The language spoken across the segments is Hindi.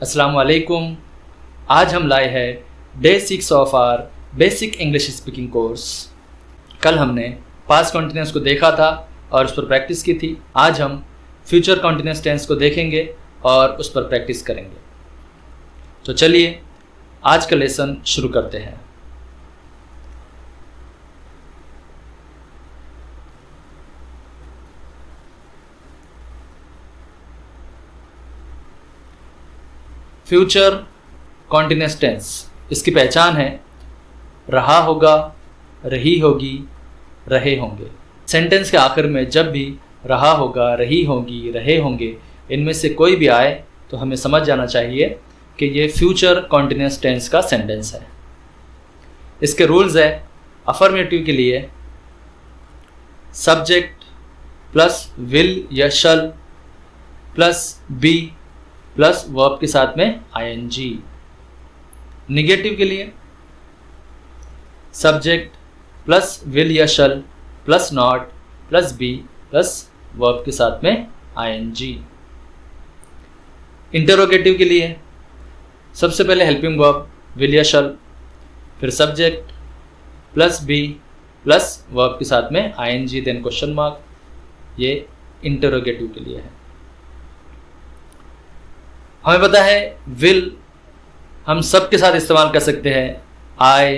अस्सलाम वालेकुम। आज हम लाए हैं day 6 of our basic English speaking course. कल हमने पास्ट कॉन्टिन्यूस को देखा था और उस पर प्रैक्टिस की थी। आज हम फ्यूचर कॉन्टिन्यूस टेंस को देखेंगे और उस पर प्रैक्टिस करेंगे। तो चलिए आज का लेसन शुरू करते हैं। फ्यूचर कॉन्टिन्यूस टेंस, इसकी पहचान है रहा होगा, रही होगी, रहे होंगे। सेंटेंस के आखिर में जब भी रहा होगा, रही होगी, रहे होंगे इनमें से कोई भी आए तो हमें समझ जाना चाहिए कि ये फ्यूचर कॉन्टिन्यूस टेंस का सेंटेंस है। इसके रूल्स है, अफर्मेटिव के लिए सब्जेक्ट प्लस विल या shall plus be plus verb के साथ में आईएनजी। निगेटिव के लिए सब्जेक्ट प्लस विल या shall plus not plus be plus verb के साथ में आईएनजी। इंटरोगेटिव के लिए सबसे पहले हेल्पिंग वर्ब विल या शल, फिर subject plus be plus verb के साथ में आईएनजी देन क्वेश्चन मार्क। ये इंटरोगेटिव के लिए है। हमें पता है विल हम सब के साथ इस्तेमाल कर सकते हैं। I,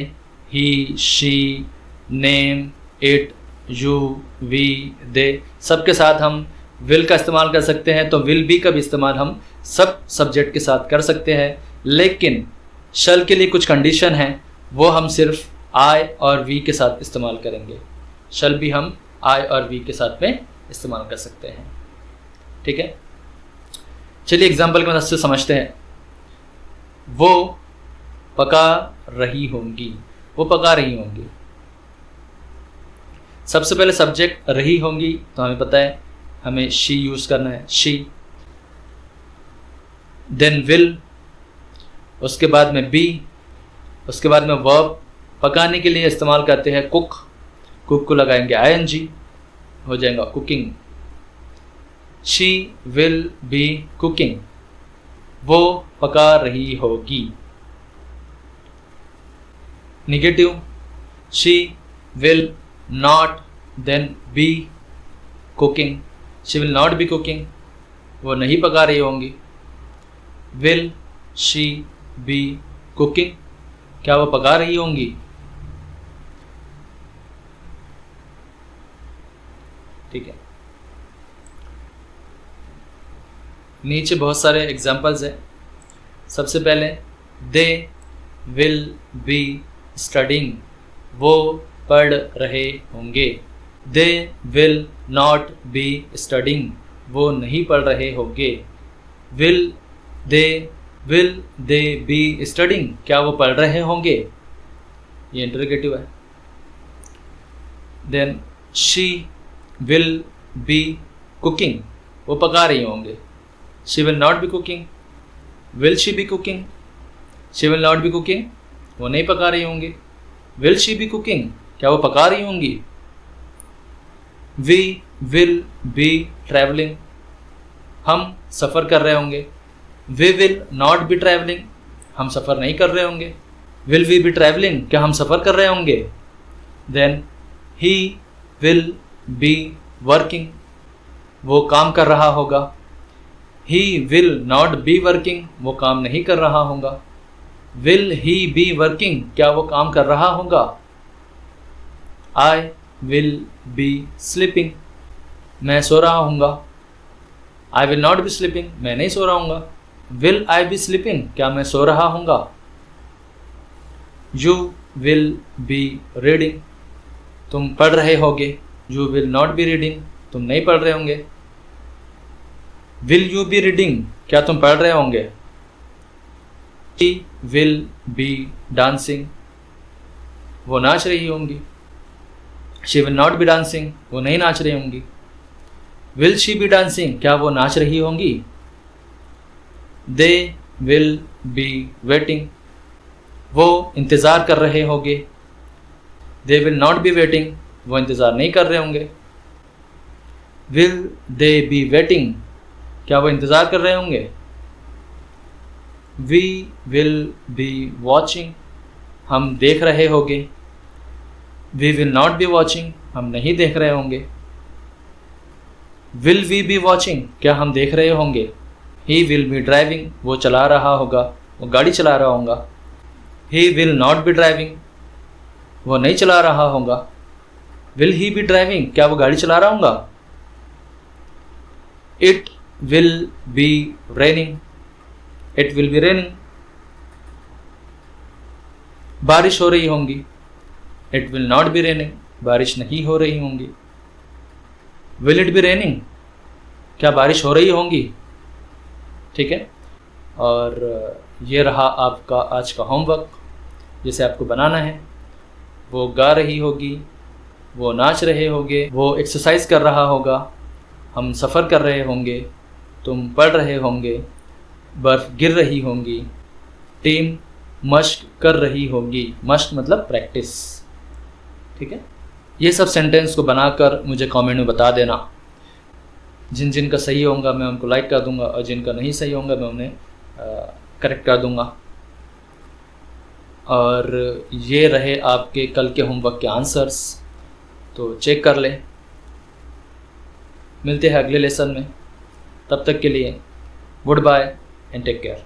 he, she, name, it, you, we, they, सब के साथ हम विल का इस्तेमाल कर सकते हैं। तो विल बी का भी इस्तेमाल हम सब सब्जेक्ट के साथ कर सकते हैं, लेकिन शल के लिए कुछ कंडीशन है, वो हम सिर्फ आई और वी के साथ इस्तेमाल करेंगे। शल भी हम आई और वी के साथ में इस्तेमाल कर सकते हैं। ठीक है, चलिए एग्जाम्पल की मदद से समझते हैं। वो पका रही होंगी, वो पका रही होंगी। सबसे पहले सब्जेक्ट रही होंगी, तो हमें पता है हमें शी यूज़ करना है, शी। देन विल, उसके बाद में बी, उसके बाद में वर्ब पकाने के लिए इस्तेमाल करते हैं कुक, कुक को लगाएंगे आईएनजी, हो जाएगा cooking. She will be cooking, वो पका रही होगी। Negative, she will not then be cooking, she will not be cooking, वो नहीं पका रही होंगी। विल शी बी कुकिंग, क्या वो पका रही होंगी? ठीक है, नीचे बहुत सारे एग्जाम्पल्स हैं। सबसे पहले दे विल बी स्टडिंग, वो पढ़ रहे होंगे। They will not be studying, वो नहीं पढ़ रहे होंगे। विल दे बी स्टडिंग, क्या वो पढ़ रहे होंगे? ये इंटरोगेटिव है। Then she will be cooking, वो पका रही होंगे। She will not be cooking. Will she be cooking? She will not be cooking. वो नहीं पका रही होंगी। Will she be cooking? क्या वो पका रही होंगी? We will be traveling. हम सफ़र कर रहे होंगे। We will not be traveling. हम सफ़र नहीं कर रहे होंगे। Will we be traveling? क्या हम सफ़र कर रहे होंगे? Then he will be working. वो काम कर रहा होगा। He will not be working, वो काम नहीं कर रहा होगा। Will he be working, क्या वो काम कर रहा होगा? I will be sleeping, मैं सो रहा हूँगा। I will not be sleeping, मैं नहीं सो रहा हूँगा। Will I be sleeping, क्या मैं सो रहा हूँगा? You will be reading, तुम पढ़ रहे होगे। You will not be reading, तुम नहीं पढ़ रहे होंगे। Will you be reading, क्या तुम पढ़ रहे होंगे? She will be dancing, वो नाच रही होंगी। She will not be dancing, वो नहीं नाच रही होंगी। Will she be dancing, क्या वो नाच रही होंगी? They will be waiting, वो इंतज़ार कर रहे होंगे। They will not be waiting, वो इंतज़ार नहीं कर रहे होंगे। Will they be waiting, क्या वो इंतज़ार कर रहे होंगे? वी विल बी वॉचिंग, हम देख रहे होंगे। We will not be watching, हम नहीं देख रहे होंगे। विल वी बी वॉचिंग, क्या हम देख रहे होंगे। ही विल बी ड्राइविंग, वो चला रहा होगा, वो गाड़ी चला रहा होगा। He will not B driving, वो नहीं चला रहा होगा। विल ही बी ड्राइविंग, क्या वो गाड़ी चला रहा होगा। It will be raining, it will be raining, बारिश हो रही होंगी। It will not B raining, बारिश नहीं हो रही होंगी। विल इट बी रेनिंग, क्या बारिश हो रही होंगी। ठीक है, और ये रहा आपका आज का होमवर्क जिसे आपको बनाना है। वो गा रही होगी, वो नाच रहे होंगे, वो एक्सरसाइज कर रहा होगा, हम सफ़र कर रहे होंगे, तुम पढ़ रहे होंगे, बर्फ़ गिर रही होंगी, टीम मश्क कर रही होगी। मश्क मतलब प्रैक्टिस। ठीक है, ये सब सेंटेंस को बनाकर मुझे कमेंट में बता देना। जिन जिन का सही होगा मैं उनको लाइक कर दूंगा, और जिनका नहीं सही होगा मैं उन्हें करेक्ट कर दूंगा। और ये रहे आपके कल के होमवर्क के आंसर्स, तो चेक कर लें। मिलते हैं अगले लेसन में, तब तक के लिए good bye and take care.